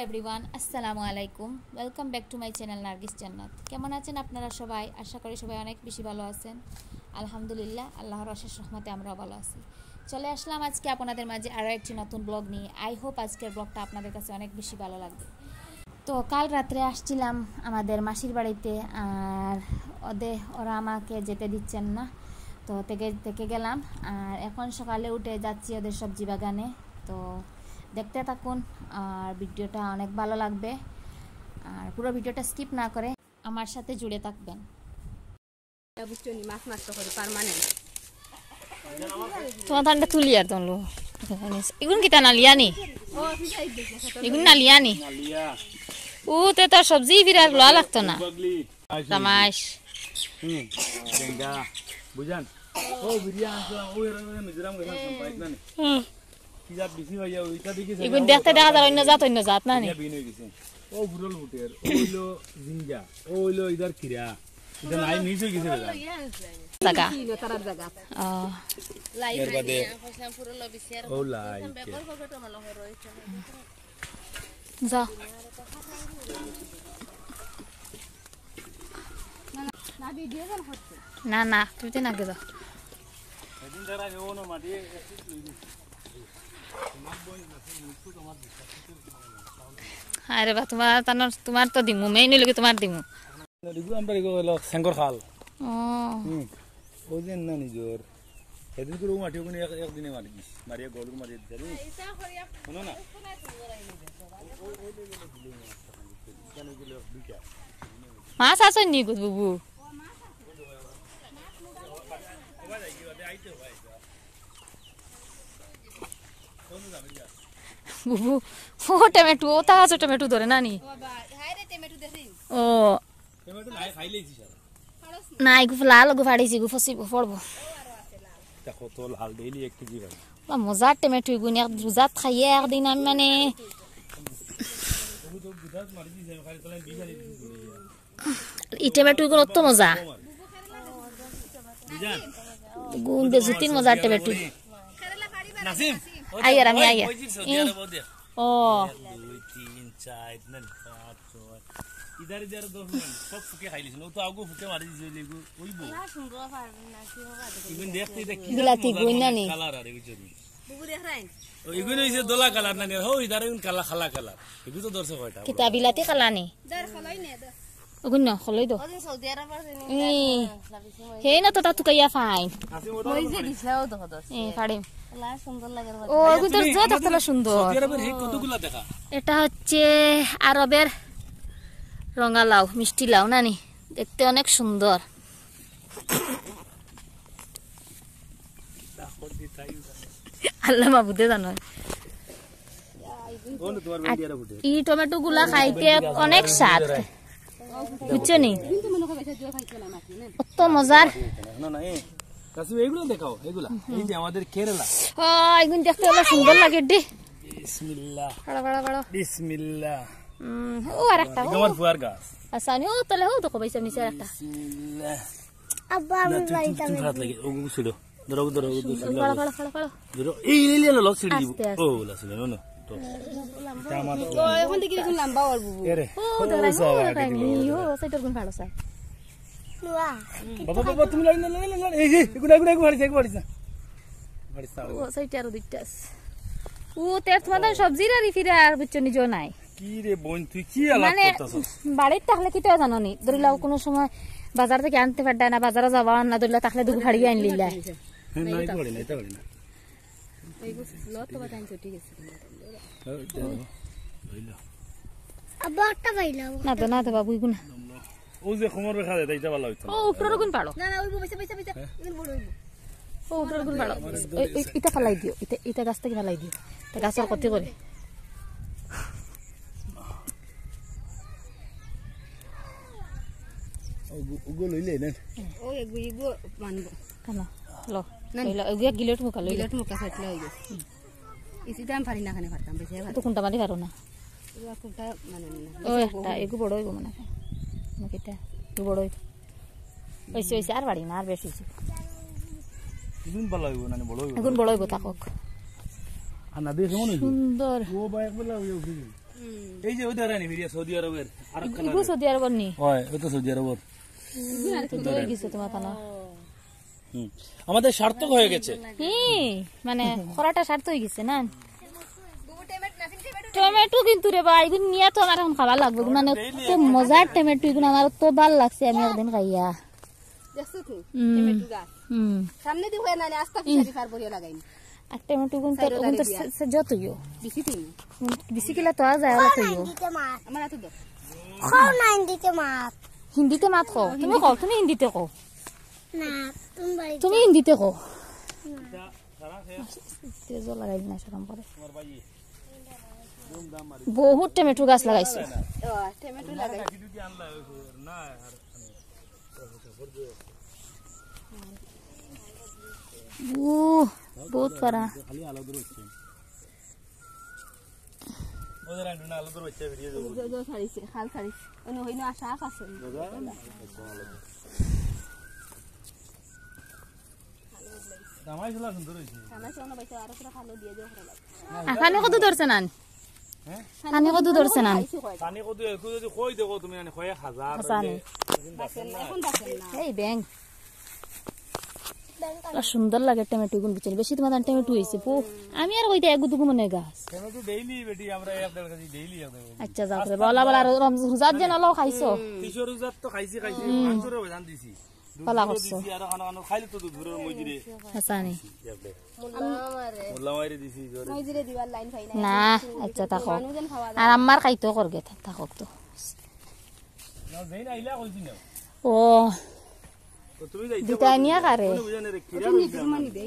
Everyone, আসসালামু আলাইকুম। Welcome back to my channel Nargis জান্নাত। কেমন আছেন আপনারা সবাই? আশা করি সবাই অনেক বেশি ভালো আছেন। আলহামদুলিল্লাহ, আল্লাহর অশেষ রহমতে আমরাও ভালো আছি। চলে আসলাম আজকে আপনাদের মাঝে আরও একটি নতুন ব্লগ নিয়ে। আই হোপ আজকের ব্লগটা আপনাদের কাছে অনেক বেশি ভালো লাগবে। তো কাল রাত্রে আসছিলাম আমাদের মাসির বাড়িতে, আর ওরা আমাকে যেতে দিচ্ছেন না, তো থেকে গেলাম। আর এখন সকালে উঠে যাচ্ছি ওদের সবজি বাগানে। তো দেখতে থাকুন, আর ভিডিওটা অনেক ভালো লাগবে। আর পুরো ভিডিওটা স্কিপ না করে আমার সাথে জুড়ে থাকবেন। তোমার ধানটা তুলি আর তোমলো এগুন কিতা নালিয়ানি এগুন নালিয়ানি ও তে তোর সবজি বিরাট লোয়া লাগতো না তামাশ বুঝান ও বিরিয়া আসলাম ও এর মিজোরাম গেলাম সম্পাইত না কি জাত বেশি হইয়া ওইটা দেখি এগুন দেখতে দেখা যায় অন্য জাত না নি বিন হয়ে গেছে ও বুরল ফুটের ওইলো জিঞ্জা ওইলো ইদার কিরা এটা নাই মিস হয়ে গেছে জায়গা ও এর বাদে ও লাই যা না না তুই তো না গে যা এদিন যারা গেও না মাটি আরে বা তোমার তো দিমু মেই নিলে তোমার দিমু দিগু আমরা গো হলো সেঙ্গর খাল ও ওই যে না নিজর এদিন করে মাটি ওখানে একদিনে মারি দিস মারিয়া গলুর মারিয়ে দিতে শোনো না মাছ আছে নি গো বুবু বুবু ও টমেটো ও তা আছে টমেটো ধরে না নি ও না এগু লাল গু ফাড়িছি গু ফসি পড়বো দেখো তো লাল ডেইলি 1 কেজি ভাই মজার টমেটো এগুন এক রোজাত খাইয়ে একদিন আমি মানে এই টমেটো এগুলো অত মজা গুণ বেজুতিন মজার টমেটো নাসিম আইয়ার আমি আইয়া ও 2 3 4 না 5 6 ইদার ইদার দশ সব ফুকে খাইলিছ ও তো আগো ফুকে মারি দিছে লেগু ওইবো না সুন্দর পারবে না কি হবে ইগুন দেখতে দেখি বিলাতি গুণ না নি কালার আরে বুঝনি বুবু দেখ রাইন ও ইগুন হইছে দোলা কালার না হো ইদার ইগুন কালা খালা কালার ইগু তো দর্শক হয়টা কিতা বিলাতি কালানি দর খলাই নে দর ওগুন না খলাই দো ওদিন সৌদি আরব আছে হে না তো তাতু কাইয়া ফাইন ওই যে দিছাও তো দস পাড়িম লা সুন্দর লাগে ও ওগুন তো যা দেখতে সুন্দর সৌদি আরবের হে কতগুলা দেখা এটা হচ্ছে আরবের রঙালাউ মিষ্টি লাউ নানি দেখতে অনেক সুন্দর আল্লাহ মাবুদে জানো এই টমেটো গুলা খাইতে অনেক স্বাদ বুঝছো নি কত মজার না না কাসু এগুলো দেখাও এগুলা এই যে আমাদের কেরালা এগুন দেখতে অনেক সুন্দর লাগে ডি বিসমিল্লাহ বড় বড় বড় বিসমিল্লাহ ও আরেকটা তোমার ফুয়ার গাছ আসানি ও তলে ও তো কইছে নিচে একটা বিসমিল্লাহ আব্বা আমি বাড়িতে তুমি হাত লাগে ও ছিড়ো ধরো ধরো বড় বড় বড় বড় ধরো এই লে লে লক ছিড়ি দিব ও লাসলে নো তো আমার তো এখন দেখি কোন লম্বা আর বুবু এরে ও দেখলাই ও সাইডর কোন ভালো স্যার লুয়া বাবা বাবা তুমি লাইন লাইন এই এগুলা এগুলা বাড়িছা ও সাইডে আর দুইটা ও তের তোমাদের সবজির আর ফিরে আর বুঝছো নিজ নাই কি রে বোন তুই কি আলাপ মানে করতাছস বাড়িতে তাহলে কি তো জানো নি ধরিলাও কোনো সময় বাজার থেকে আনতে পারডা না বাজারে যাওয়া না ধরিলা তাহলে দুগু ফাড়ি আইন লিলা নাই পড়ে না এটা পড়ে না আব্বা একটা পাইলাম না তো বাবু গুনা ও যে খমর রেখা দেয় এটা ভালো হইতো ও উপর গুণ পাড়ো না না ওই পয়সা ইন বড় হইবো ও উপর গুণ পাড়ো এটা ফালাই দিও এটা গাছ থেকে ফালাই দিও তা গাছের ক্ষতি করে ওগো লইলে না ও এগু মানবো কেন লো লইলা এগুয়া গিলেট মুকা লইলা লেট মুকা ফাটলে হই গেছে ইসি দাম ফারি না খানে ফারতাম বেশি তো কোনটা মারি পারো না এগুলা কোনটা মানে না ও একটা এগু বড় হইব মানে নাকিটা এগু বড় হইব ওইসে আর বাড়ি না আর বেশি দিন ভালো হইব না বড় হইব এগুন বড় হইব তাকক আর না দেখে মনে সুন্দর ও বাইক বলা এই যে ওই ধরে নি ভিডিও সৌদি আরবের আরব খানা ইগু সৌদি আরব নি হয় ওই তো সৌদি আরবের তো হয়ে গেছে তোমার কানা আমাদের সার্থক হয়ে গেছে মানে খরাটা সার্থক হয়ে গেছে না টমেটো কিন্তু রে ভাই এগুলো নিয়ে তো আমার এখন খাবার লাগবে মানে তো মজার টমেটো এগুলো আমার তো ভালো লাগছে আমি একদিন খাইয়া দেখছো তো টমেটো গাছ সামনে দি হয়ে না আস্তা পিছারি ফার বড়িয়া লাগাইনি আর টমেটো কিন্তু যতইও বেশি দিন বেশি কিলা তো যায় হলো তইও আমার এত দে খাও না হিন্দিতে মাত হিন্দিতে মাত কও তুমি কও তুমি হিন্দিতে কও না তুমি হিন্দিতে কও তেজ লাগাই না শরম করে বহুত টমেটো গাছ লাগাইছো টমেটো লাগাই বহুত পারা খালি আলো দূর হচ্ছে ওদের আন্ডু না আলো দূর হচ্ছে ভিডিও জো ছাড়িছে খাল ছাড়িছে অন্য হইনো আশা আছে দামাই ঝোলা সুন্দর হইছে আমার সোনা বাইসা আর পুরো খালো দিয়ে দিও ভালো লাগে আখানে কত ধরছে নান খানে কত ধরছে নান পানি কত একটু যদি কই দেখো তুমি মানে কয়েক হাজার এখন বাসেন না এই ব্যাং সুন্দর লাগে টমেটো গুণ বিচল বেশি তোমার টমেটো হইছে পো আমি আর কইতে এক দুগু মনে গাছ টমেটো ডেইলি বেটি আমরা এক দেড় কেজি ডেইলি আচ্ছা যাও রে বলা বলা রোজাত যেন লও খাইছো কিশোর রোজাত তো খাইছি মাংসরে জান দিছি পালা করছো আর খানা খাইলে তো দূরের মইজিরে হাসানি মোল্লা মাইরে দিছি জোরে মইজিরে দিবার লাইন ফাইনা না আচ্ছা থাকো আর আমার খাইতো করগে থাকক তো না দেই আইলা কইছি না ও তো তুমি যাইতে দুটা নিয়া কারে বুঝানে রে কিরা রইছে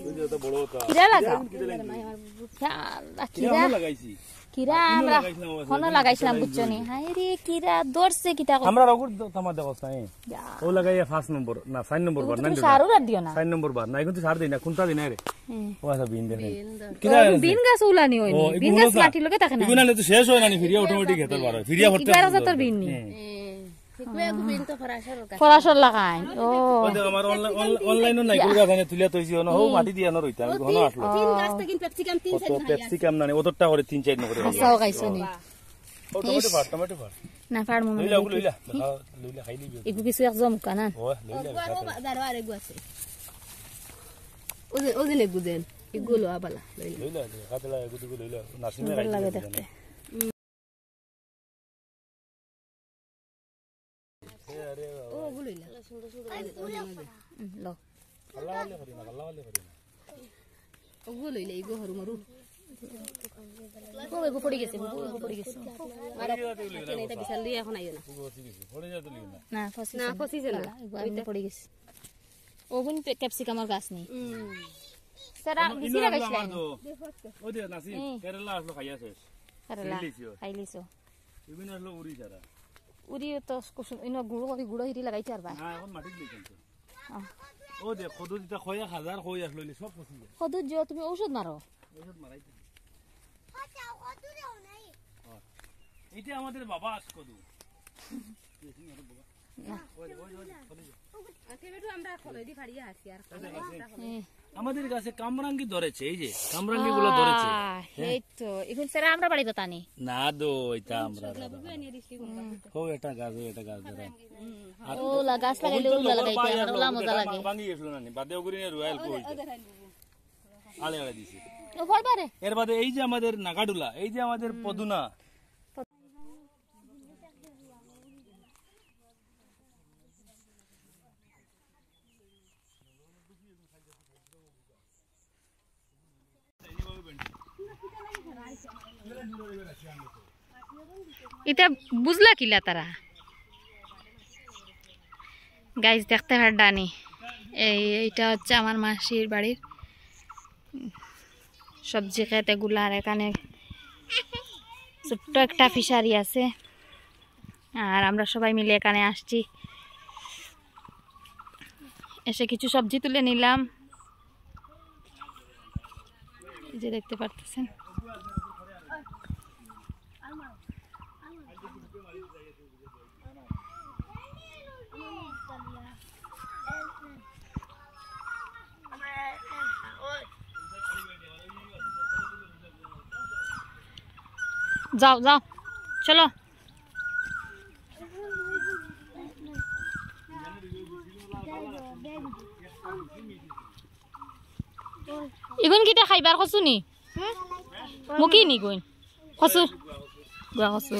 ওই তো বড় কথা কিরা লাগাও কিরা লাগাইছি কিরা আমরা হনো লাগাইছিলাম বুঝছনি হাই রে কিরা দৌড়ছে কিটা আমরা রগুর তোমার দেখো সাই ও লাগাইয়া 5 নম্বর না 4 নম্বর বার না সারু রাত দিও না 4 নম্বর বার না এখন তো ছাড় দেই না কোনটা দিন রে ও আসা বিন দেখে কিরা বিন গাছ উলানি হইনি বিন গাছ মাটি লগে থাকে না বিগুনা তো শেষ হয় না ফিরিয়া অটোমেটিক হেতর বার ফিরিয়া হতে একবার যত বিন নি ফরাসর লাগাই ও আমার অনলাইনও নাই কইরা জানে তুলিয়া তইছি না ও মাটি দিয়া না রইতা আমি ঘন আসলো তিন গাছ থেকে ক্যাপসিকাম তিন তো ক্যাপসিকাম না ওতরটা করে 3-4 নম্বরে হাসাও গাইছনি ও টমেটো ফাট না ফার মু লইলা লইলা খাই লিবি এগু কিছু একদম কানা ও লইলা দারো আরে গুয়াছে ওজে নে গুদেন ইগুলো আবালা লইলা লইলা খাতলা এগুলো লইলা নাসিমে সুন্দর লাগে দেখতে ও গুলইলা লো আল্লাহ করি না ও গুলইলা ইগো হরু মরু ও এগু পড়ি গেছে মারা কেনে এটা বিশাল দিয়ে এখন আইও না পড়ে যাতে লিও না না ফসি না ফসিছে না এগু আমি পড়ি গেছে ওগুন ক্যাপসিকামের গাছ নেই স্যার দিছি লাগাইছিলেন ও দে নাসি কেরালা আসলো খাইয়া শেষ কেরালা খাইলিছো ইবিন আসলো উড়ি সারা উড়ি তো ইনো গুড়ো হিরি লাগাইছে আর ভাই না এখন মাটি দিছেন ও দে কত দিতা কয় 1000 কই আসলো সব পছি যায় কদু যে তুমি ঔষধ মারো ওষুধ মারাইতে এইটা আমাদের বাবা আস কদু টমেটো আমরা খলই দি ফাড়িয়া হাসি আর আমাদের কাছে কামরাঙ্গি ধরেছে এই যে কামরাঙ্গি গুলো ধরেছে এই তো এখন স্যার আমরা বাড়ি বাতানি না দো এটা আমরা ও এটা গাছ ধরে ও গাছ লাগাইলে ওলা লাগাইতে আমার ওলা মজা লাগে ভাঙি গেছিল না বাদে ওগুরি না রয়্যাল কই আলে আলে দিছি ও ফলবারে এর বাদে এই যে আমাদের নাগাডুলা এই যে আমাদের পদুনা এটা বুঝলা কিলা তারা গাইজ দেখতে পারডানি এইটা হচ্ছে আমার মাসির বাড়ির সবজি খেতে গুলার এখানে ছোট্ট একটা ফিশারি আছে আর আমরা সবাই মিলে এখানে আসছি এসে কিছু সবজি তুলে নিলাম এই যে দেখতে পারতেছেন যাও যাও চলো ইগুন কিটা খাইবার কচু নি মুকি নি গুণ কচু গুয়া কচু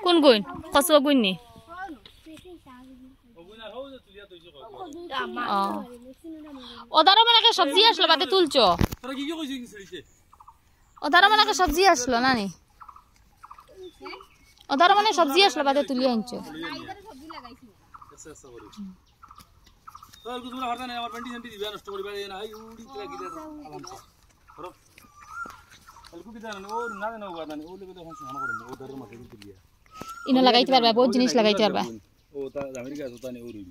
কোন গুণ কচু গুণ নি ওদারও মানে সবজি আসলো বাদে তুলছো ওদারও মানে সবজি আসলো না নি ওদারও মানে সবজি আসলো বাদে তুলি আনছো ইনো লাগাইতে পারবা বহুত জিনিস লাগাইতে পারবা ও তা আমেরিকা আছে তানে ওরই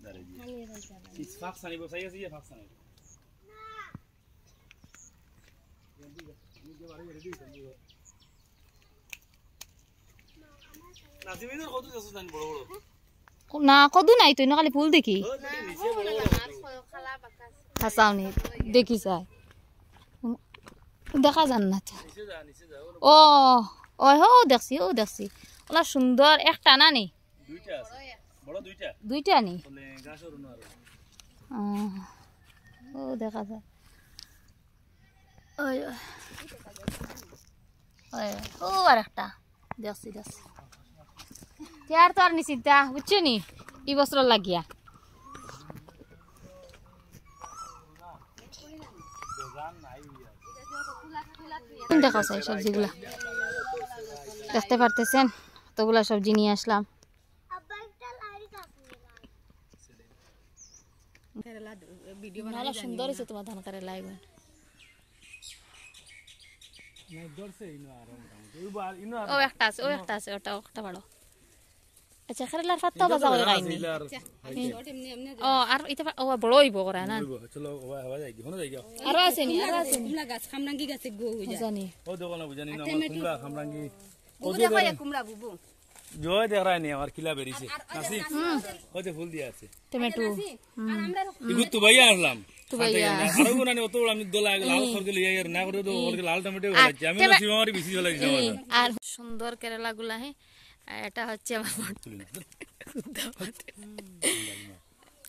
দাঁড়াই দিয়ে ইস ফাক্স আনি বসাই আছে ফাক্স আনি নাজিমিদের কত আছে জানি বড় বড় না কদু নাই তো ইনো খালি ফুল দেখি হাসাওনি দেখি চাই দেখা যান না তো ও ওই হো দেখছি ওলা সুন্দর একটা না নি দুইটা আছে বড় দুইটা নি বলে গাছর না ও দেখা যায় ওই ওই ও আর একটা দেখছি আর তো আর নিচিন্তা বুঝছো নি এই বছর লাগিয়া দেখা যায় সবজিগুলা দেখতে পারতেছেন তোগুলা সবজি নিয়ে আসলাম ভালো সুন্দর হয়েছে তোমার ধান কারে লাইবেন ও একটা আছে ওটা বড় আচ্ছা খেলার পাতা বাজা করে গাইনি ও আর এটা ও বড় হইব করে না চলো হওয়া যায় কি হনো যায় আর আছে নি কুমড়া গাছ খামরাঙ্গি গাছে গো হই যায় জানি ও দোকানে বুঝানি না আমার কুমড়া খামরাঙ্গি বুবু দেখো এই কুমড়া বুবু জয় দেখ রায় নি আমার কিলা বেরিছে নাসি ওতে ফুল দিয়া আছে টমেটো আর আমরা ইগু তো ভাইয়া আসলাম তো ভাইয়া আরো গুনা নি অত আমি দোলা লাল করকে লইয়া আর না করে তো ওরকে লাল টমেটো হচ্ছে আমি না সিমারি বেশি চলে গেছে আর সুন্দর কেরালা গুলা হে এটা হচ্ছে আমার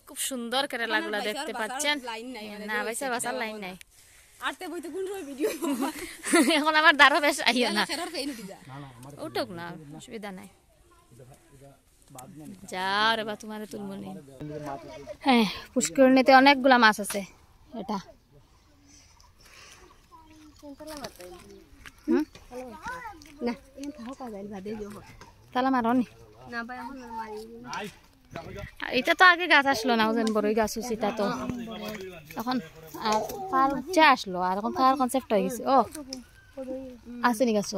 খুব সুন্দর কেরালা গুলা দেখতে পাচ্ছেন না ভাইসা বাসার লাইন নাই আরতে বইতে কোন রই ভিডিও এখন আমার দাঁড়ো বেশ আইও না সেটার ফেইন দিদা উঠুক না অসুবিধা নাই যাও রে বা তোমার তুলমনি হ্যাঁ পুষ্করিণীতে অনেকগুলা মাছ আছে এটা না এন থাও পা যাইল বাদে যাও তালা মারনি না ভাই এখন মারি এটা তো আগে গাছ আসলো না ওজন বড়ই গাছ উচিত তো এখন আর পার যা আসলো আর এখন কার কনসেপ্ট হয়ে গেছে ও আছে নি গাছ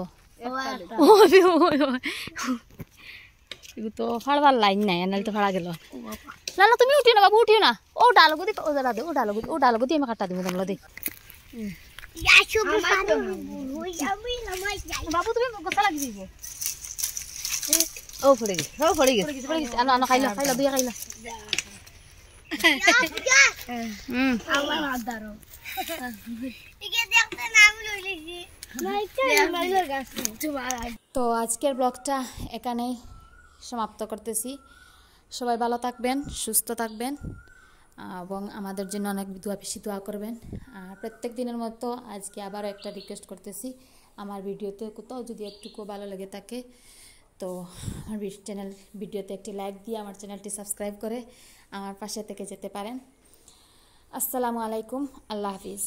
তো ফাড়বার লাইন নাই নাহলে তো ফাড়া গেল না না তুমি উঠিও না বাবু উঠিও না ও ডালগুদি ও দাদা দে ও ডালগুদি আমি কাটা দিব তোমরা দে বাবু তুমি গোসা লাগি দিব ও পড়ে গেছে আনো আনো খাইলা দুই খাইলা আমার হাত ধরো একে দেখতে নাম লইলি তো আজকের ব্লগটা এখানেই সমাপ্ত করতেছি সবাই ভালো থাকবেন সুস্থ থাকবেন এবং আমাদের জন্য অনেক বেশি দোয়া করবেন আর প্রত্যেক দিনের মতো আজকে আবারও একটা রিকোয়েস্ট করতেছি আমার ভিডিওতে কোথাও যদি একটুকু ভালো লেগে থাকে তো আমার ভিডিওতে একটি লাইক দিয়ে আমার চ্যানেলটি সাবস্ক্রাইব করে আমার পাশে থেকে যেতে পারেন আসসালামু আলাইকুম আল্লাহ হাফিজ